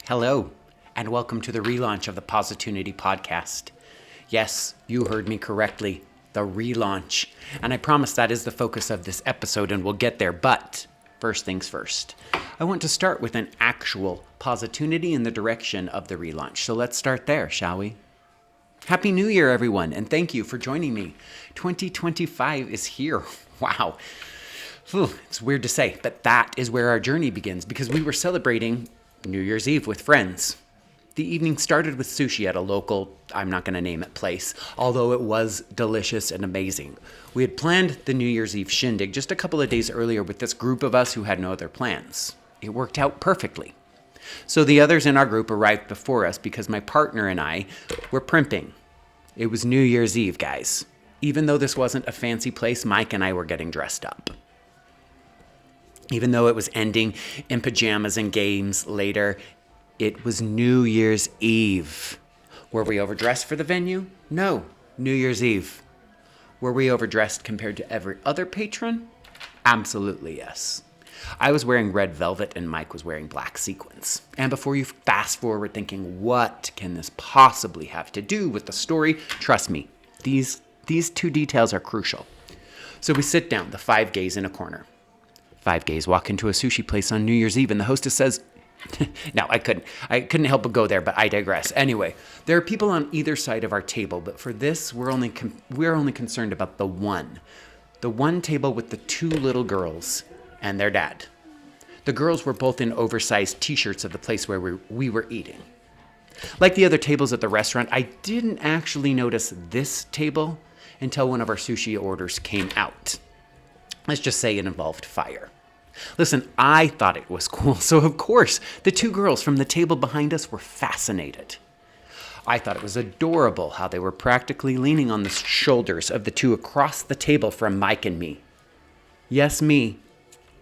Hello, and welcome to the relaunch of the Positunity podcast. Yes, you heard me correctly, the relaunch. And I promise that is the focus of this episode, and we'll get there. But first things first, I want to start with an actual Positunity in the direction of the relaunch. So let's start there, shall we? Happy New Year, everyone, and thank you for joining me. 2025 is here. Wow. It's weird to say, but that is where our journey begins because we were celebrating New Year's Eve with friends. The evening started with sushi at a local, I'm not going to name it, place, although it was delicious and amazing. We had planned the New Year's Eve shindig just a couple of days earlier with this group of us who had no other plans. It worked out perfectly. So the others in our group arrived before us because my partner and I were primping. It was New Year's Eve, guys. Even though this wasn't a fancy place, Mike and I were getting dressed up. Even though it was ending in pajamas and games later, it was New Year's Eve. Were we overdressed for the venue? No, New Year's Eve. Were we overdressed compared to every other patron? Absolutely yes. I was wearing red velvet and Mike was wearing black sequins. And before you fast forward thinking, what can this possibly have to do with the story? Trust me, these two details are crucial. So we sit down, the five gays in a corner. Five gays walk into a sushi place on New Year's Eve and the hostess says, no, I couldn't help but go there, but I digress. Anyway, there are people on either side of our table, but for this, we're only concerned about the one table with the two little girls and their dad. The girls were both in oversized t-shirts of the place where we were eating. Like the other tables at the restaurant, I didn't actually notice this table until one of our sushi orders came out. Let's just say it involved fire. Listen, I thought it was cool, so of course, the two girls from the table behind us were fascinated. I thought it was adorable how they were practically leaning on the shoulders of the two across the table from Mike and me. Yes, me.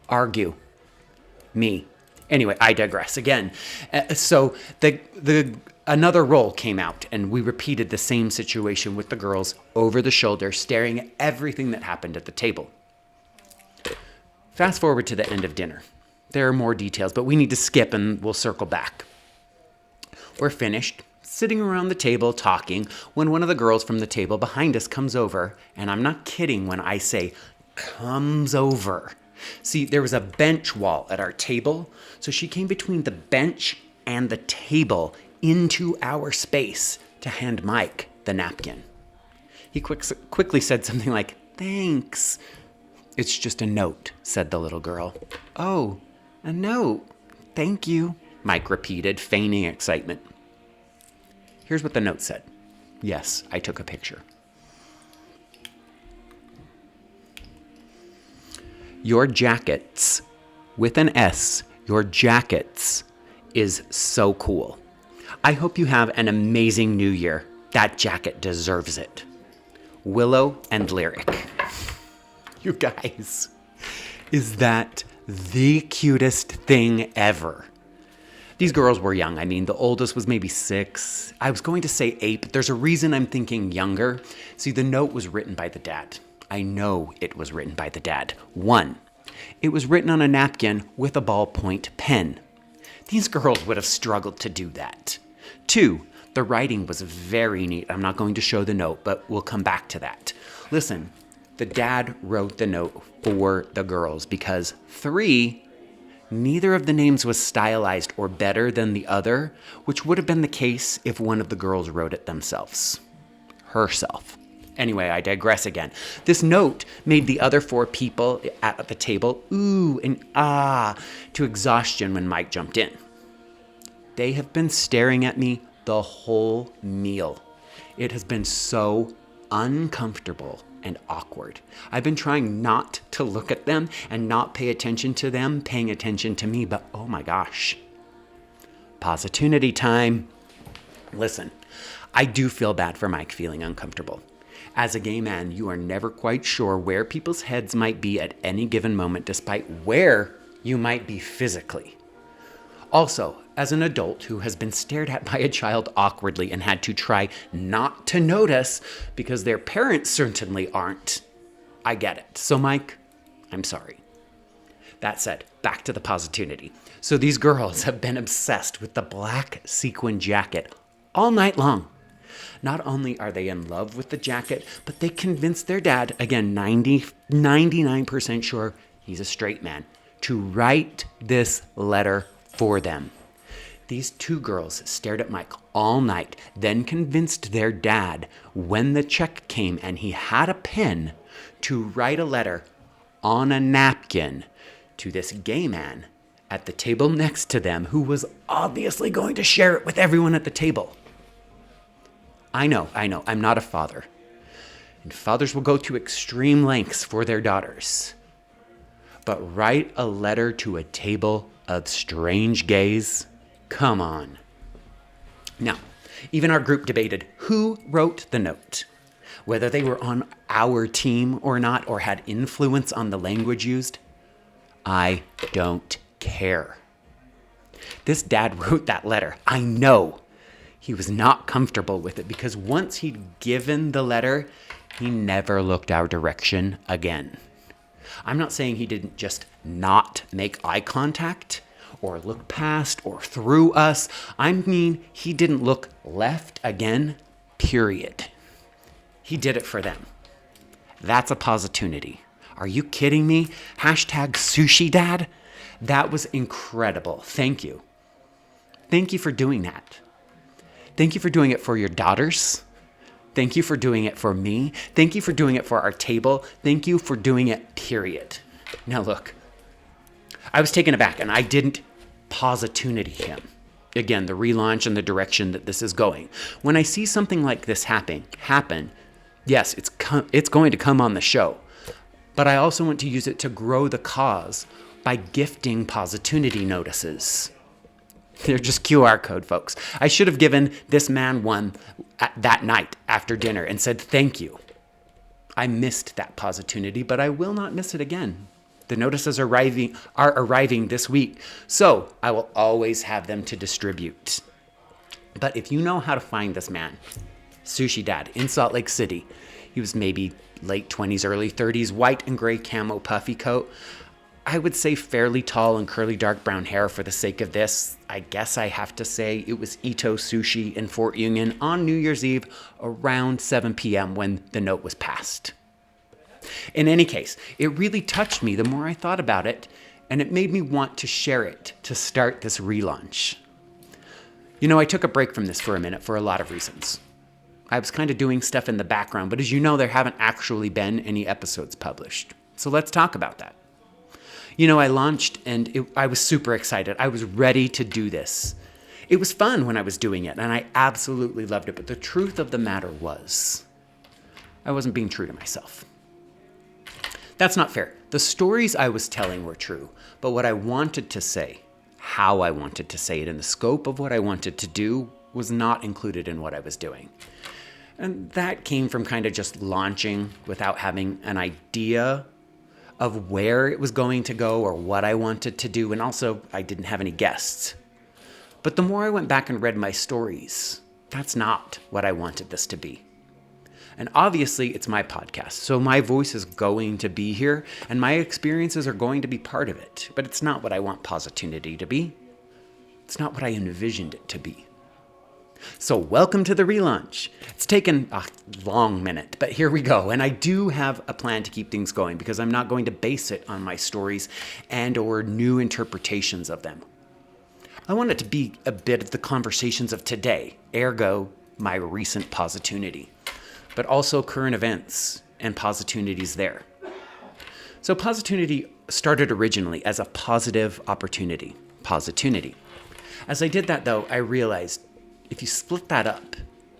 Argue. Me. Anyway, I digress again. So another roll came out, and we repeated the same situation with the girls over the shoulder, staring at everything that happened at the table. Fast forward to the end of dinner. There are more details, but we need to skip and we'll circle back. We're finished, sitting around the table talking, when one of the girls from the table behind us comes over, and I'm not kidding when I say comes over. See, there was a bench wall at our table, so she came between the bench and the table into our space to hand Mike the napkin. He quickly said something like, "Thanks." "It's just a note," said the little girl. "Oh, a note. Thank you," Mike repeated, feigning excitement. Here's what the note said. Yes, I took a picture. "Your jackets," with an S, "your jackets is so cool. I hope you have an amazing new year. That jacket deserves it. Willow and Lyric." You guys, is that the cutest thing ever? These girls were young. I mean, the oldest was maybe 6. I was going to say 8, but there's a reason I'm thinking younger. See, the note was written by the dad. I know it was written by the dad. 1, it was written on a napkin with a ballpoint pen. These girls would have struggled to do that. 2, the writing was very neat. I'm not going to show the note, but we'll come back to that. Listen. The dad wrote the note for the girls because 3, neither of the names was stylized or better than the other, which would have been the case if one of the girls wrote it themselves. Herself. Anyway, I digress again. This note made the other 4 people at the table ooh and ah to exhaustion when Mike jumped in. They have been staring at me the whole meal. It has been so uncomfortable and awkward. I've been trying not to look at them and not pay attention to them paying attention to me, but oh my gosh. Positunity time. Listen, I do feel bad for Mike feeling uncomfortable. As a gay man, you are never quite sure where people's heads might be at any given moment, despite where you might be physically. Also, as an adult who has been stared at by a child awkwardly and had to try not to notice because their parents certainly aren't, I get it. So Mike, I'm sorry. That said, back to the Positunity. So these girls have been obsessed with the black sequin jacket all night long. Not only are they in love with the jacket, but they convinced their dad, again, 99% sure he's a straight man, to write this letter for them. These two girls stared at Mike all night, then convinced their dad, when the check came and he had a pen, to write a letter on a napkin to this gay man at the table next to them, who was obviously going to share it with everyone at the table. I know, I'm not a father. And fathers will go to extreme lengths for their daughters. But write a letter to a table of strange gays? Come on. Now, even our group debated who wrote the note, whether they were on our team or not, or had influence on the language used. I don't care. This dad wrote that letter. I know he was not comfortable with it, because once he'd given the letter, he never looked our direction again. I'm not saying he didn't just not make eye contact or look past or through us. I mean, he didn't look left again, period. He did it for them. That's a Positunity. Are you kidding me? Hashtag sushi dad? That was incredible. Thank you. Thank you for doing that. Thank you for doing it for your daughters. Thank you for doing it for me. Thank you for doing it for our table. Thank you for doing it, period. Now look, I was taken aback and I didn't Positunity him. Again, the relaunch and the direction that this is going. When I see something like this happen, yes, it's going to come on the show. But I also want to use it to grow the cause by gifting Positunity notices. They're just QR code, folks. I should have given this man one that night after dinner and said thank you. I missed that Positunity, but I will not miss it again. The notices are arriving this week, so I will always have them to distribute. But if you know how to find this man, Sushi Dad, in Salt Lake City, he was maybe late 20s, early 30s, white and gray camo puffy coat. I would say fairly tall and curly dark brown hair for the sake of this. I guess I have to say it was Ito Sushi in Fort Union on New Year's Eve around 7 p.m. when the note was passed. In any case, it really touched me the more I thought about it, and it made me want to share it to start this relaunch. You know, I took a break from this for a minute for a lot of reasons. I was kind of doing stuff in the background, but as you know, there haven't actually been any episodes published. So let's talk about that. You know, I launched and I was super excited. I was ready to do this. It was fun when I was doing it, and I absolutely loved it. But the truth of the matter was, I wasn't being true to myself. That's not fair. The stories I was telling were true, but what I wanted to say, how I wanted to say it, and the scope of what I wanted to do was not included in what I was doing. And that came from kind of just launching without having an idea of where it was going to go or what I wanted to do. And also, I didn't have any guests. But the more I went back and read my stories, that's not what I wanted this to be. And obviously, it's my podcast, so my voice is going to be here, and my experiences are going to be part of it. But it's not what I want Positunity to be. It's not what I envisioned it to be. So welcome to the relaunch. It's taken a long minute, but here we go. And I do have a plan to keep things going because I'm not going to base it on my stories and or new interpretations of them. I want it to be a bit of the conversations of today, ergo my recent Positunity, but also current events and Positunities there. So Positunity started originally as a positive opportunity, Positunity. As I did that though, I realized if you split that up,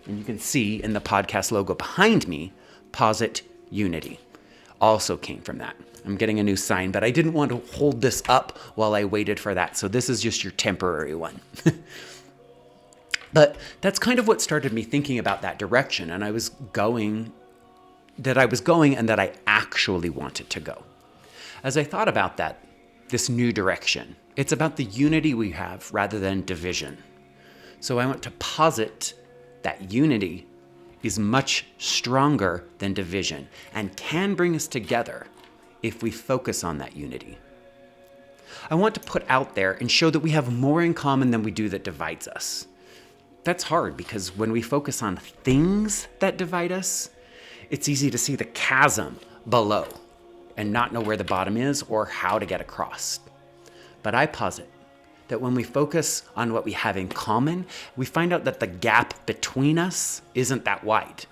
and you can see in the podcast logo behind me, Positunity also came from that. I'm getting a new sign, but I didn't want to hold this up while I waited for that. So this is just your temporary one. But that's kind of what started me thinking about that direction. And I was going and that I actually wanted to go. As I thought about that, this new direction, it's about the unity we have rather than division. So I want to posit that unity is much stronger than division and can bring us together if we focus on that unity. I want to put out there and show that we have more in common than we do that divides us. That's hard because when we focus on things that divide us, it's easy to see the chasm below and not know where the bottom is or how to get across. But I posit that when we focus on what we have in common, we find out that the gap between us isn't that wide.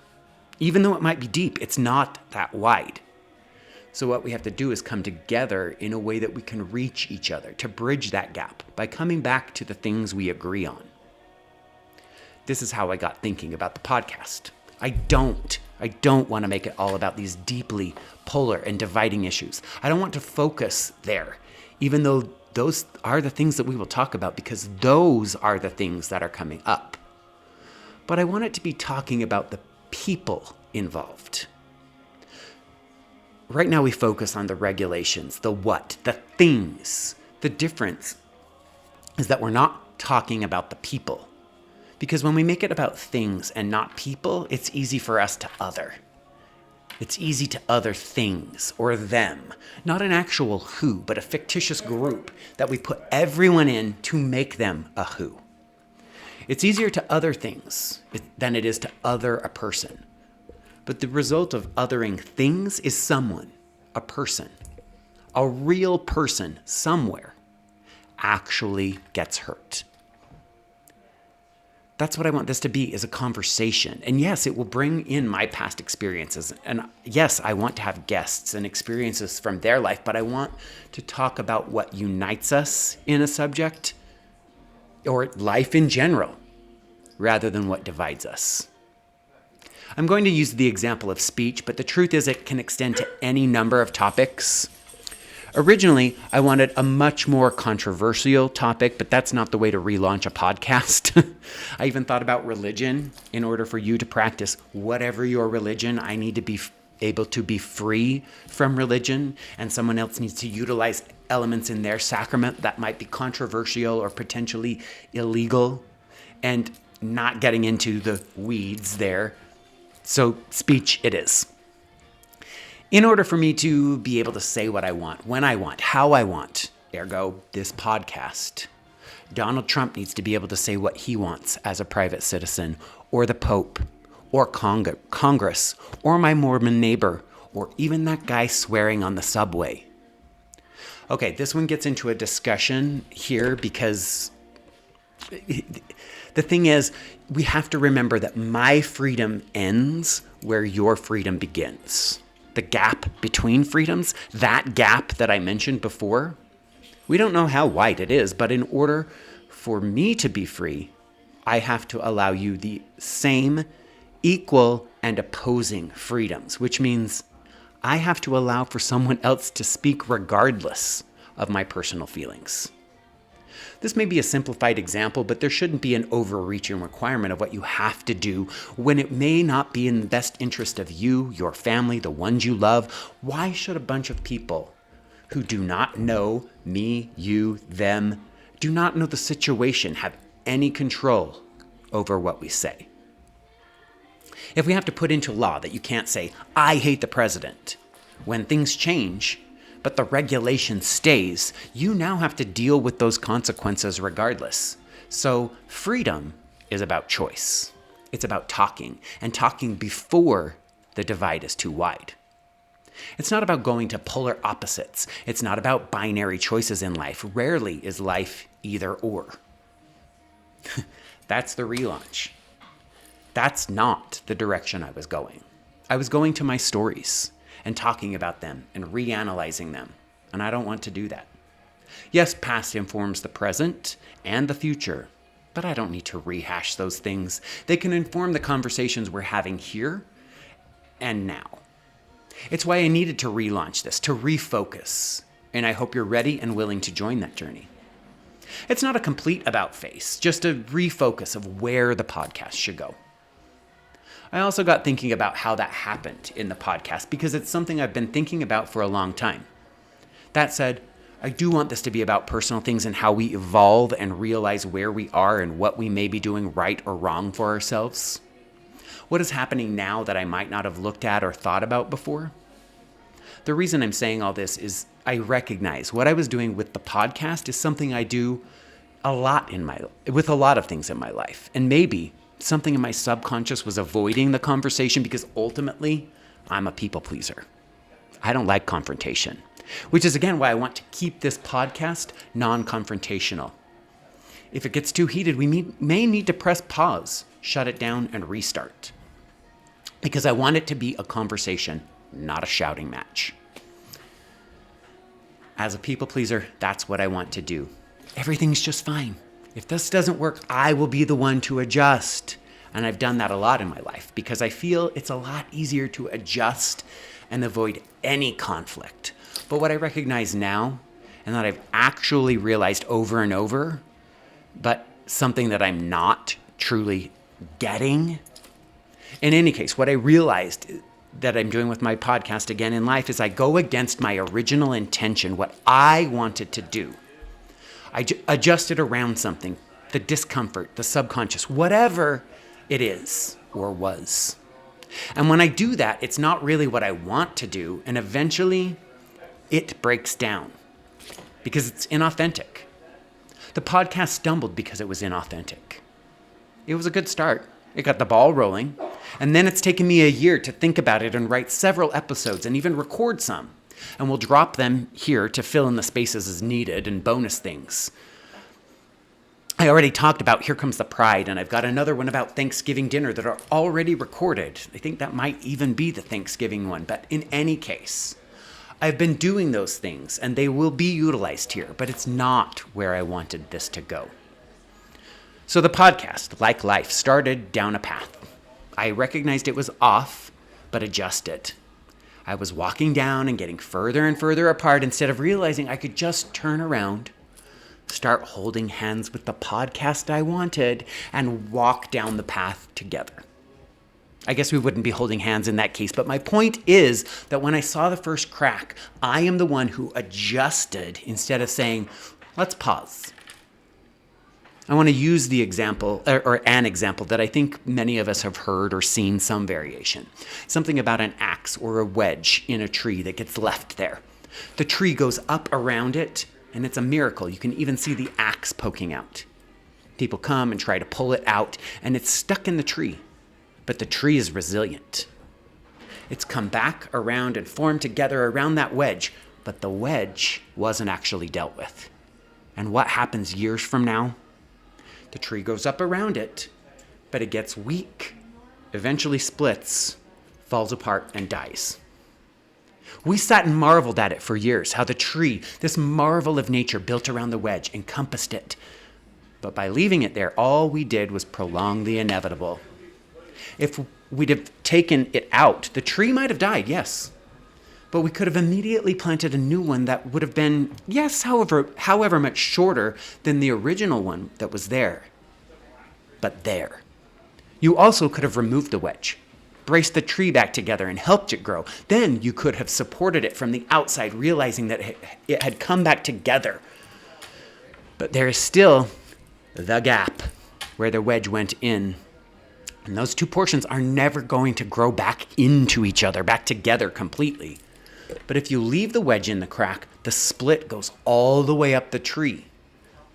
Even though it might be deep, it's not that wide. So what we have to do is come together in a way that we can reach each other, to bridge that gap by coming back to the things we agree on. This is how I got thinking about the podcast. I don't want to make it all about these deeply polar and dividing issues. I don't want to focus there, even though those are the things that we will talk about because those are the things that are coming up. But I want it to be talking about the people involved. Right now we focus on the regulations, the what, the things. The difference is that we're not talking about the people. Because when we make it about things and not people, it's easy for us to other. It's easy to other things or them. Not an actual who, but a fictitious group that we put everyone in to make them a who. It's easier to other things than it is to other a person. But the result of othering things is someone, a person, a real person somewhere actually gets hurt. That's what I want this to be, is a conversation. And yes, it will bring in my past experiences. And yes, I want to have guests and experiences from their life, but I want to talk about what unites us in a subject or life in general, rather than what divides us. I'm going to use the example of speech, but the truth is it can extend to any number of topics. Originally, I wanted a much more controversial topic, but that's not the way to relaunch a podcast. I even thought about religion. In order for you to practice whatever your religion, I need to be able to be free from religion, and someone else needs to utilize elements in their sacrament that might be controversial or potentially illegal, and not getting into the weeds there. So speech it is. In order for me to be able to say what I want, when I want, how I want, ergo this podcast, Donald Trump needs to be able to say what he wants as a private citizen, or the Pope, or Congress, or my Mormon neighbor, or even that guy swearing on the subway. Okay, this one gets into a discussion here because the thing is, we have to remember that my freedom ends where your freedom begins. The gap between freedoms, that gap that I mentioned before, we don't know how wide it is, but in order for me to be free, I have to allow you the same, equal, and opposing freedoms, which means I have to allow for someone else to speak regardless of my personal feelings. This may be a simplified example, but there shouldn't be an overreaching requirement of what you have to do when it may not be in the best interest of you, your family, the ones you love. Why should a bunch of people who do not know me, you, them, do not know the situation, have any control over what we say? If we have to put into law that you can't say, I hate the president, when things change, but the regulation stays, you now have to deal with those consequences regardless. So freedom is about choice. It's about talking, and talking before the divide is too wide. It's not about going to polar opposites. It's not about binary choices in life. Rarely is life either or. That's the relaunch. That's not the direction I was going. I was going to my stories and talking about them and reanalyzing them. And I don't want to do that. Yes, past informs the present and the future, but I don't need to rehash those things. They can inform the conversations we're having here and now. It's why I needed to relaunch this, to refocus. And I hope you're ready and willing to join that journey. It's not a complete about-face, just a refocus of where the podcast should go. I also got thinking about how that happened in the podcast because it's something I've been thinking about for a long time. That said, I do want this to be about personal things and how we evolve and realize where we are and what we may be doing right or wrong for ourselves. What is happening now that I might not have looked at or thought about before? The reason I'm saying all this is I recognize what I was doing with the podcast is something I do with a lot of things in my life. And maybe something in my subconscious was avoiding the conversation because ultimately I'm a people pleaser. I don't like confrontation, which is again why I want to keep this podcast non-confrontational. If it gets too heated, we may need to press pause, shut it down, and restart. Because I want it to be a conversation, not a shouting match. As a people pleaser, that's what I want to do. Everything's just fine. If this doesn't work, I will be the one to adjust. And I've done that a lot in my life because I feel it's a lot easier to adjust and avoid any conflict. But what I recognize now, and that I've actually realized over and over, but something that I'm not truly getting. In any case, what I realized that I'm doing with my podcast again in life is I go against my original intention, what I wanted to do. I adjusted around something, the discomfort, the subconscious, whatever it is or was. And when I do that, it's not really what I want to do, and eventually it breaks down because it's inauthentic. The podcast stumbled because it was inauthentic. It was a good start. It got the ball rolling. And then it's taken me a year to think about it and write several episodes and even record some. And we'll drop them here to fill in the spaces as needed and bonus things. I already talked about Here Comes the Pride, and I've got another one about Thanksgiving dinner that are already recorded. I think that might even be the Thanksgiving one. But in any case, I've been doing those things, and they will be utilized here, but it's not where I wanted this to go. So the podcast, like life, started down a path. I recognized it was off, but adjusted. I was walking down and getting further and further apart instead of realizing I could just turn around, start holding hands with the podcast I wanted, and walk down the path together. I guess we wouldn't be holding hands in that case, but my point is that when I saw the first crack, I am the one who adjusted instead of saying, let's pause. I want to use the example, or an example that I think many of us have heard or seen some variation. Something about an axe or a wedge in a tree that gets left there. The tree goes up around it, and it's a miracle. You can even see the axe poking out. People come and try to pull it out, and it's stuck in the tree. But the tree is resilient. It's come back around and formed together around that wedge, but the wedge wasn't actually dealt with. And what happens years from now? The tree goes up around it, but it gets weak, eventually splits, falls apart, and dies. We sat and marveled at it for years, how the tree, this marvel of nature built around the wedge, encompassed it. But by leaving it there, all we did was prolong the inevitable. If we'd have taken it out, the tree might have died, yes. But we could have immediately planted a new one that would have been, yes, however much shorter than the original one that was there. But there. You also could have removed the wedge, braced the tree back together and helped it grow. Then you could have supported it from the outside, realizing that it had come back together. But there is still the gap where the wedge went in. And those two portions are never going to grow back into each other, back together completely. But if you leave the wedge in the crack, the split goes all the way up the tree,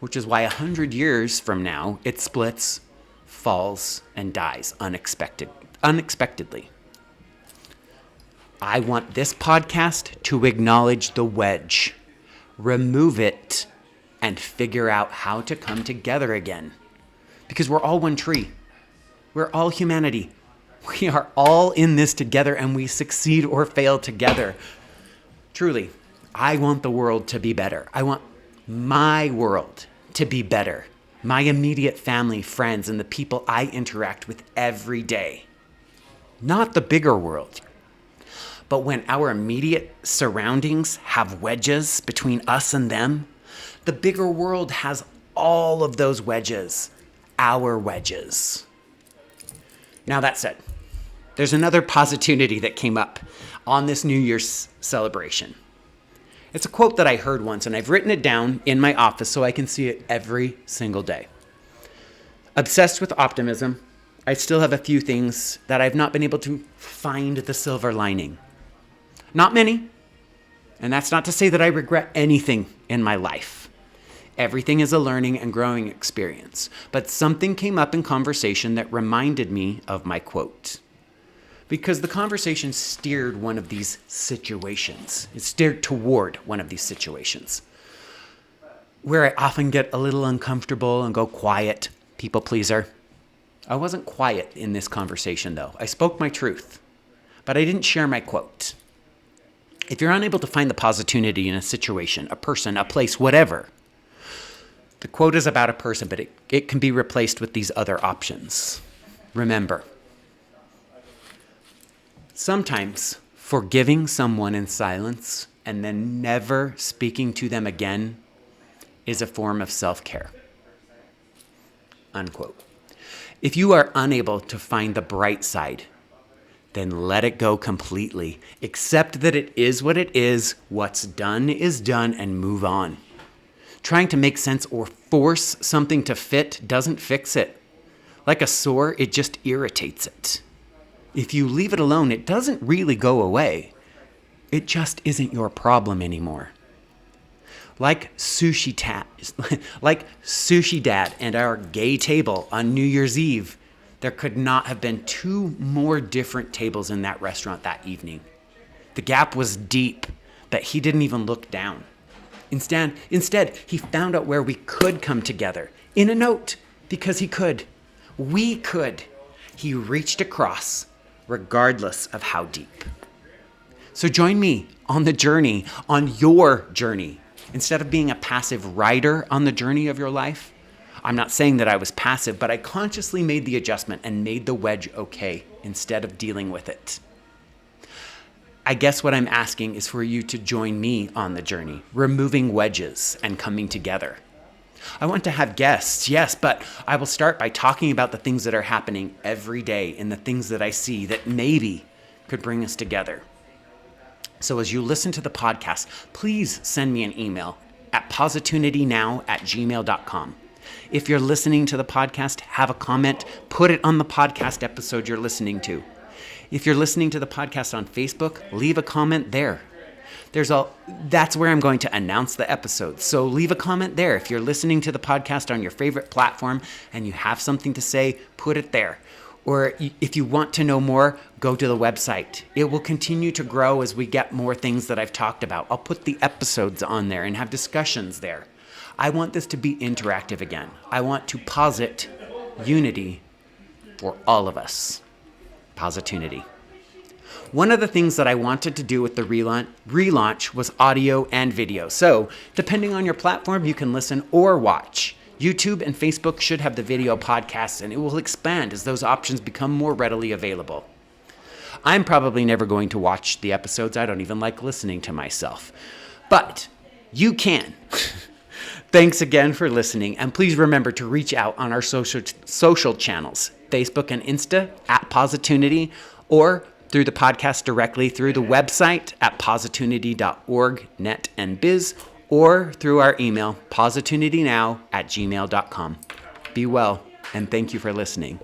which is why 100 years from now, it splits, falls, and dies unexpectedly. I want this podcast to acknowledge the wedge, remove it, and figure out how to come together again. Because we're all one tree. We're all humanity. We are all in this together, and we succeed or fail together. Truly, I want the world to be better. I want my world to be better. My immediate family, friends, and the people I interact with every day. Not the bigger world. But when our immediate surroundings have wedges between us and them, the bigger world has all of those wedges, our wedges. Now that said, there's another positunity that came up on this New Year's celebration. It's a quote that I heard once, and I've written it down in my office so I can see it every single day. Obsessed with optimism, I still have a few things that I've not been able to find the silver lining. Not many, And that's not to say that I regret anything in my life. Everything is a learning and growing experience. But something came up in conversation that reminded me of my quote. Because the conversation steered one of these situations. It steered toward one of these situations where I often get a little uncomfortable and go quiet, people pleaser. I wasn't quiet in this conversation, though. I spoke my truth, but I didn't share my quote. If you're unable to find the positunity in a situation, a person, a place, whatever, the quote is about a person, but it can be replaced with these other options. Remember, sometimes forgiving someone in silence and then never speaking to them again is a form of self-care. Unquote. If you are unable to find the bright side, then let it go completely. Accept that it is what it is, what's done is done, and move on. Trying to make sense or force something to fit doesn't fix it. Like a sore, it just irritates it. If you leave it alone, it doesn't really go away. It just isn't your problem anymore. Like Sushi Dad and our gay table on New Year's Eve, there could not have been two more different tables in that restaurant that evening. The gap was deep, but he didn't even look down. Instead, he found out where we could come together in a note because he could. We could. He reached across, regardless of how deep. So join me on the journey, on your journey. Instead of being a passive rider on the journey of your life, I'm not saying that I was passive, but I consciously made the adjustment and made the wedge okay instead of dealing with it. I guess what I'm asking is for you to join me on the journey, removing wedges and coming together. I want to have guests, yes, but I will start by talking about the things that are happening every day and the things that I see that maybe could bring us together. So as you listen to the podcast, please send me an email at positunitynow@gmail.com. If you're listening to the podcast, have a comment, put it on the podcast episode you're listening to. If you're listening to the podcast on Facebook, leave a comment there. That's where I'm going to announce the episode. So leave a comment there. If you're listening to the podcast on your favorite platform and you have something to say, put it there. Or if you want to know more, go to the website. It will continue to grow as we get more things that I've talked about. I'll put the episodes on there and have discussions there. I want this to be interactive again. I want to posit unity for all of us. Positunity. One of the things that I wanted to do with the relaunch was audio and video. So, depending on your platform, you can listen or watch. YouTube and Facebook should have the video podcasts, and it will expand as those options become more readily available. I'm probably never going to watch the episodes. I don't even like listening to myself. But you can. Thanks again for listening, and please remember to reach out on our social channels, Facebook and Insta at Positunity, or through the podcast directly through the website at positunity.org, net and biz, or through our email, positunitynow@gmail.com. Be well, and thank you for listening.